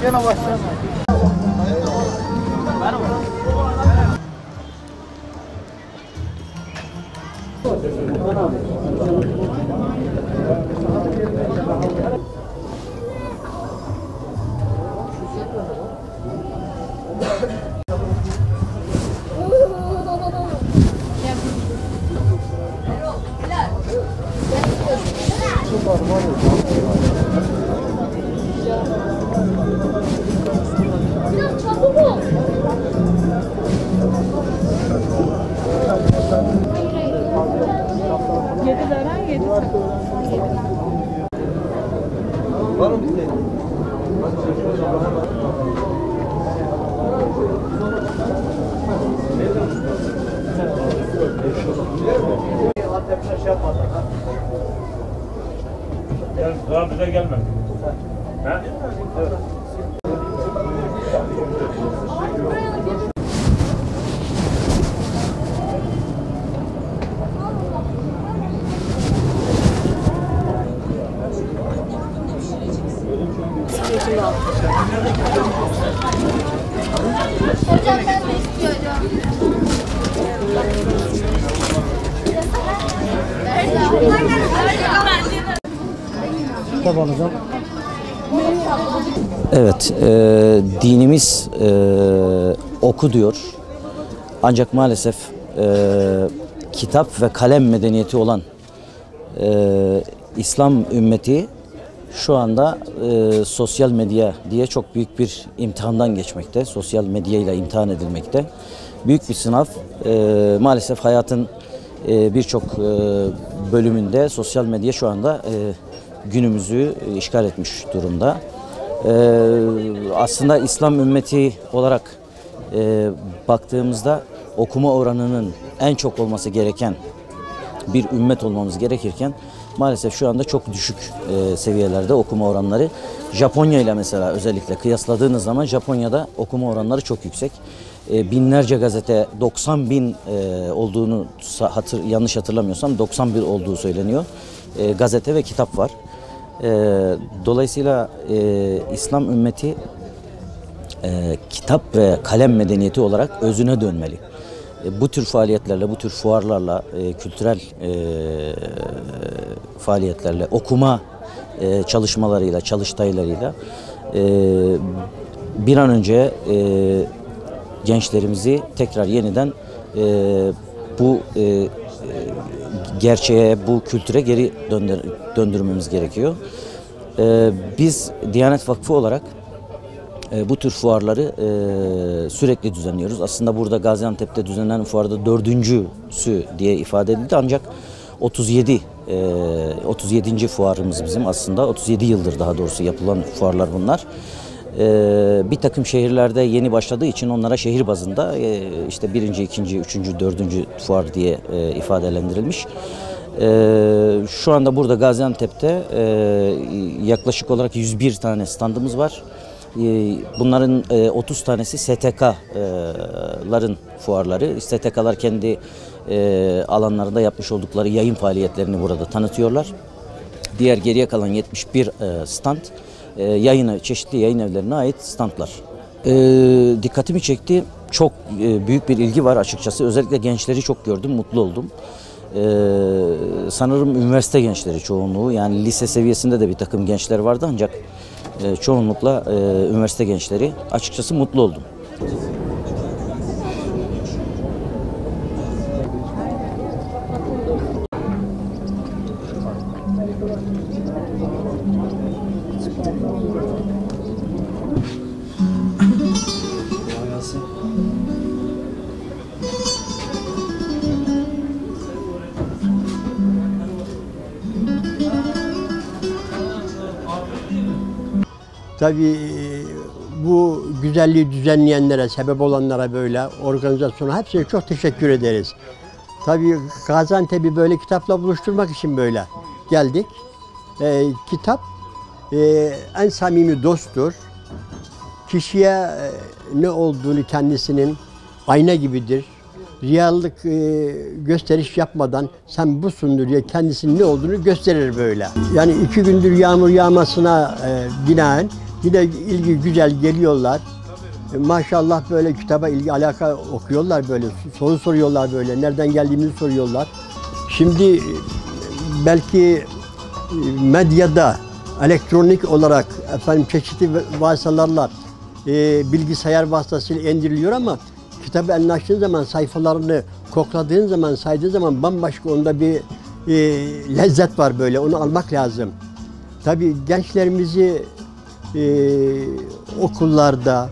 Gene başlayalım. Var mı bizde? Daha bize gelmedi. Ha? Evet. Hocam ben de istiyorum. Kitap alacağım. Evet, dinimiz oku diyor. Ancak maalesef kitap ve kalem medeniyeti olan İslam ümmeti şu anda sosyal medya diye çok büyük bir imtihandan geçmekte. Sosyal medya ile imtihan edilmekte. Büyük bir sınav. Maalesef hayatın birçok bölümünde sosyal medya şu anda günümüzü işgal etmiş durumda. Aslında İslam ümmeti olarak baktığımızda okuma oranının en çok olması gereken bir ümmet olmamız gerekirken maalesef şu anda çok düşük seviyelerde okuma oranları. Japonya ile mesela özellikle kıyasladığınız zaman Japonya'da okuma oranları çok yüksek. Binlerce gazete, 90 bin olduğunu yanlış hatırlamıyorsam 91 olduğu söyleniyor. Gazete ve kitap var. Dolayısıyla İslam ümmeti kitap ve kalem medeniyeti olarak özüne dönmeli. Bu tür faaliyetlerle, bu tür fuarlarla, kültürel faaliyetlerle, okuma çalışmalarıyla, çalıştaylarıyla bir an önce gençlerimizi tekrar yeniden bu gerçeğe, bu kültüre geri döndürmemiz gerekiyor. Biz Diyanet Vakfı olarak bu tür fuarları sürekli düzenliyoruz. Aslında burada Gaziantep'te düzenlenen fuarda 4.'sü diye ifade edildi ancak 37. fuarımız bizim aslında. 37 yıldır daha doğrusu yapılan fuarlar bunlar. Bir takım şehirlerde yeni başladığı için onlara şehir bazında işte 1., 2., 3., 4. fuar diye ifadelendirilmiş. Şu anda burada Gaziantep'te yaklaşık olarak 101 tane standımız var. Bunların 30 tanesi STK'ların fuarları. STK'lar kendi alanlarında yapmış oldukları yayın faaliyetlerini burada tanıtıyorlar. Diğer geriye kalan 71 stand çeşitli yayın evlerine ait standlar. Dikkatimi çekti. Çok büyük bir ilgi var açıkçası. Özellikle gençleri çok gördüm, mutlu oldum. Sanırım üniversite gençleri çoğunluğu, yani lise seviyesinde de bir takım gençler vardı ancak çoğunlukla üniversite gençleri, açıkçası mutlu oldum. Tabii bu güzelliği düzenleyenlere, sebep olanlara, böyle organizasyona hepsine çok teşekkür ederiz. Tabii Gaziantep'i böyle kitapla buluşturmak için böyle geldik. Kitap en samimi dosttur. Kişiye ne olduğunu kendisinin ayna gibidir. Riyallık gösteriş yapmadan sen busundur diye kendisinin ne olduğunu gösterir böyle. Yani 2 gündür yağmur yağmasına binaen Yine ilgi güzel geliyorlar. Maşallah böyle kitaba ilgi alaka okuyorlar böyle. Soru soruyorlar böyle. Nereden geldiğimizi soruyorlar. Şimdi belki medyada elektronik olarak çeşitli vasıtalarla bilgisayar vasıtasıyla indiriliyor ama kitabı eline açtığın zaman, sayfalarını kokladığın zaman, saydığın zaman bambaşka onda bir lezzet var böyle. Onu almak lazım. Tabii gençlerimizi okullarda,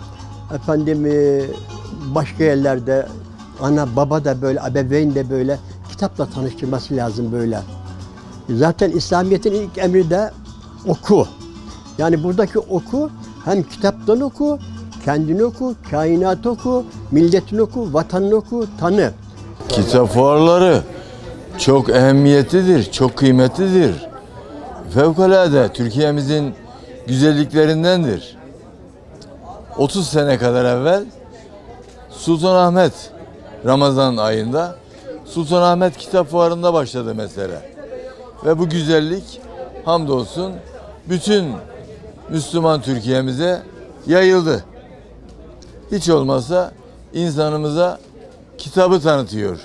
başka yerlerde ana baba da böyle, ebeveyn de böyle kitapla tanıştırması lazım böyle. Zaten İslamiyet'in ilk emri de oku. Yani buradaki oku hem kitaptan oku, kendini oku, kainatı oku, milletini oku, vatanını oku, tanı. Kitap fuarları çok ehemmiyetlidir, çok kıymetlidir. Fevkalade Türkiye'mizin güzelliklerindendir. 30 sene kadar evvel Sultanahmet Ramazan ayında Sultanahmet Kitap Fuarı'nda başladı mesela. Ve bu güzellik hamdolsun bütün Müslüman Türkiye'mize yayıldı. Hiç olmazsa insanımıza kitabı tanıtıyor.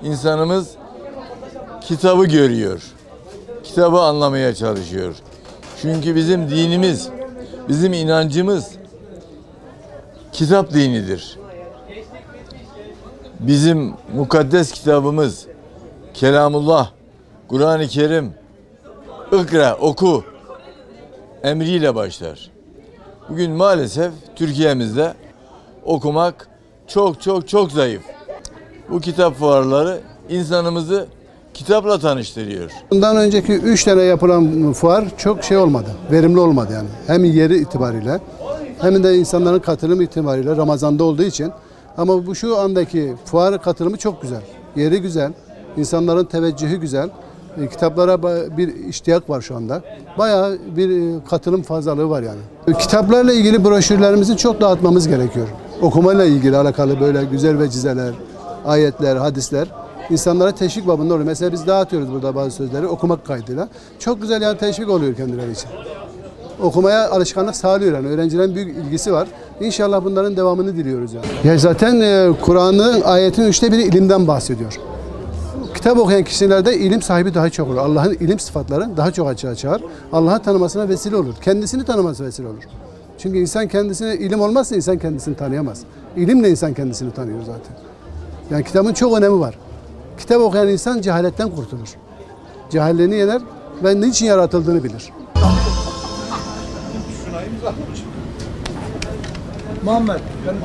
İnsanımız kitabı görüyor. Kitabı anlamaya çalışıyor. Çünkü bizim dinimiz, bizim inancımız kitap dinidir. Bizim mukaddes kitabımız Kelamullah, Kur'an-ı Kerim, ikra, oku emriyle başlar. Bugün maalesef Türkiye'mizde okumak çok zayıf. Bu kitap fuarları insanımızı kitapla tanıştırıyor. Bundan önceki 3 tane yapılan fuar çok olmadı, verimli olmadı yani. Hem yeri itibariyle hem de insanların katılımı itibariyle Ramazan'da olduğu için. Ama bu şu andaki fuar katılımı çok güzel. Yeri güzel, insanların teveccühü güzel. Kitaplara bir iştiyak var şu anda. Bayağı bir katılım fazlalığı var yani. Kitaplarla ilgili broşürlerimizi çok dağıtmamız gerekiyor. Okumayla ilgili alakalı böyle güzel vecizeler, ayetler, hadisler insanlara teşvik babında oluyor. Mesela biz dağıtıyoruz burada bazı sözleri okumak kaydıyla. Çok güzel yani teşvik oluyor kendileri için. Okumaya alışkanlık sağlıyor yani. Öğrencilerin büyük ilgisi var. İnşallah bunların devamını diliyoruz yani. Ya zaten Kur'an'ın ayetinin 1/3 ilimden bahsediyor. Kitap okuyan kişilerde ilim sahibi daha çok olur. Allah'ın ilim sıfatları daha çok açığa çıkar. Allah'ı tanımasına vesile olur. Kendisini tanımasına vesile olur. Çünkü insan kendisine ilim olmazsa insan kendisini tanıyamaz. İlimle insan kendisini tanıyor zaten. Yani kitabın çok önemi var. Kitap okuyan insan cehaletten kurtulur. Cehaletten yener ve niçin yaratıldığını bilir. Muhammed, benim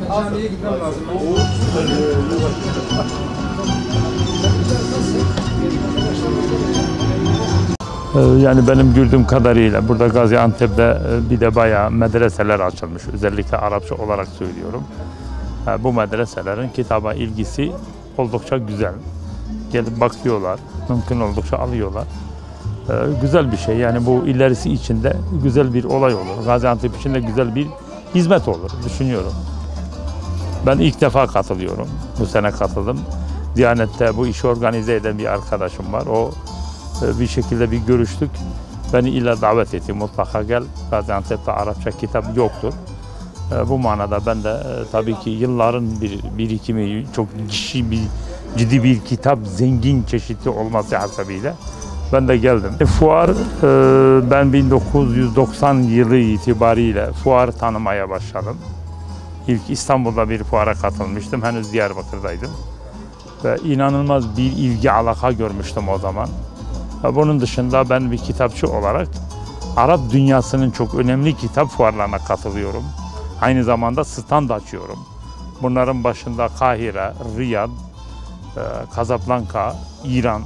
camiye gitmem lazım. Yani benim gördüğüm kadarıyla burada Gaziantep'te bir de bayağı medreseler açılmış. Özellikle Arapça olarak söylüyorum. Bu medreselerin kitaba ilgisi oldukça güzel. Gelip bakıyorlar, mümkün oldukça alıyorlar. Güzel bir şey yani bu ilerisi içinde güzel bir olay olur. Gaziantep için de güzel bir hizmet olur düşünüyorum. Ben ilk defa katılıyorum. Bu sene katıldım. Diyanet'te bu işi organize eden bir arkadaşım var. O bir şekilde bir görüştük. Beni illa davet etti. Mutlaka gel. Gaziantep'te Arapça kitap yoktur. Bu manada ben de tabii ki yılların bir birikimi çok ciddi bir kitap zengin çeşitli olması hasebiyle ben de geldim. Fuar ben 1990 yılı itibariyle fuar tanımaya başladım. İlk İstanbul'da bir fuara katılmıştım. Henüz Diyarbakır'daydım. Ve inanılmaz bir ilgi alaka görmüştüm o zaman. Bunun dışında ben bir kitapçı olarak Arap dünyasının çok önemli kitap fuarlarına katılıyorum. Aynı zamanda stand açıyorum. Bunların başında Kahire, Riyad, Casablanca, İran,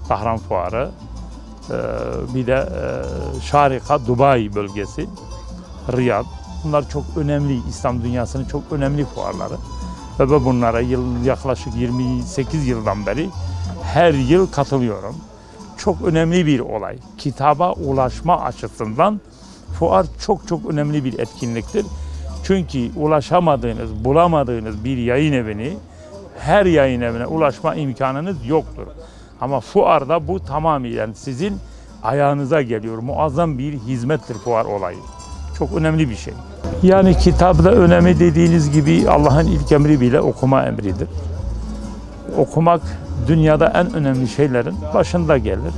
Tahran Fuarı, bir de Şarika, Dubai bölgesi, Riyad. Bunlar çok önemli, İslam dünyasının çok önemli fuarları. Ve bunlara yaklaşık 28 yıldan beri her yıl katılıyorum. Çok önemli bir olay. Kitaba ulaşma açısından fuar çok önemli bir etkinliktir. Çünkü ulaşamadığınız, bulamadığınız bir yayın evini, her yayın evine ulaşma imkanınız yoktur. Ama fuarda bu tamamen sizin ayağınıza geliyor. Muazzam bir hizmettir fuar olayı. çok önemli bir şey. Yani kitapta önemi dediğiniz gibi Allah'ın ilk emri bile okuma emridir. Okumak dünyada en önemli şeylerin başında gelir.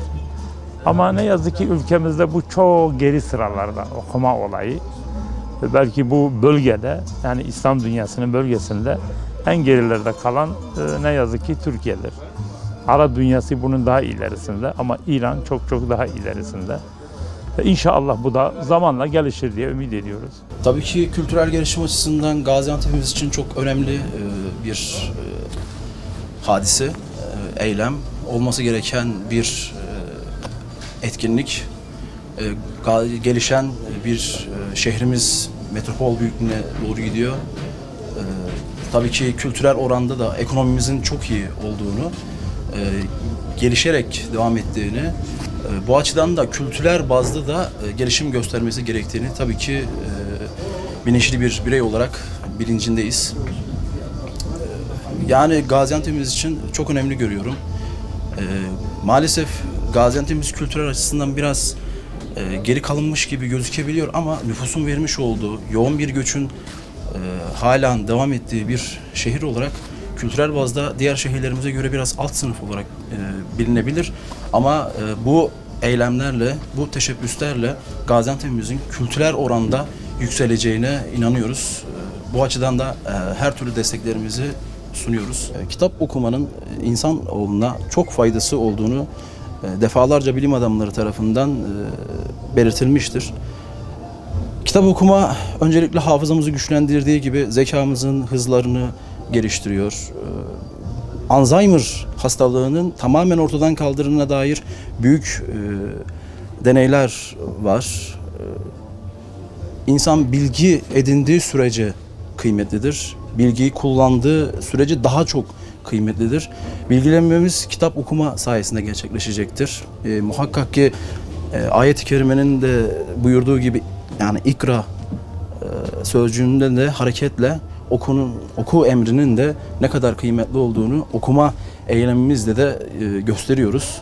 Ama ne yazık ki ülkemizde bu çok geri sıralarda okuma olayı. Ve belki bu bölgede, yani İslam dünyasının bölgesinde en gerilerde kalan ne yazık ki Türkiye'dir. Arap dünyası bunun daha ilerisinde ama İran çok daha ilerisinde. Ve İnşallah bu da zamanla gelişir diye ümit ediyoruz. Tabii ki kültürel gelişim açısından Gaziantep'imiz için çok önemli bir hadise, eylem, olması gereken bir etkinlik. Gelişen bir şehrimiz metropol büyüklüğüne doğru gidiyor. Tabii ki kültürel oranda da ekonomimizin çok iyi olduğunu, gelişerek devam ettiğini, bu açıdan da kültürel bazda da gelişim göstermesi gerektiğini tabii ki bilinçli bir birey olarak bilincindeyiz. Yani Gaziantep'imiz için çok önemli görüyorum. Maalesef Gaziantep'imiz kültürel açısından biraz geri kalınmış gibi gözükebiliyor ama nüfusun vermiş olduğu yoğun bir göçün halen devam ettiği bir şehir olarak kültürel bazda diğer şehirlerimize göre biraz alt sınıf olarak bilinebilir. Ama bu eylemlerle, bu teşebbüslerle Gaziantep'imizin kültürel oranda yükseleceğine inanıyoruz. Bu açıdan da her türlü desteklerimizi sunuyoruz. Kitap okumanın insanoğluna çok faydası olduğunu defalarca bilim adamları tarafından belirtilmiştir. Kitap okuma öncelikle hafızamızı güçlendirdiği gibi zekamızın hızlarını geliştiriyor. Alzheimer hastalığının tamamen ortadan kaldırılığına dair büyük deneyler var. İnsan bilgi edindiği sürece kıymetlidir. Bilgiyi kullandığı sürece daha çok kıymetlidir. Bilgilenmemiz kitap okuma sayesinde gerçekleşecektir. Muhakkak ki ayet-i kerimenin de buyurduğu gibi yani ikra sözcüğünden de hareketle oku emrinin de ne kadar kıymetli olduğunu okuma eylemimizle de gösteriyoruz.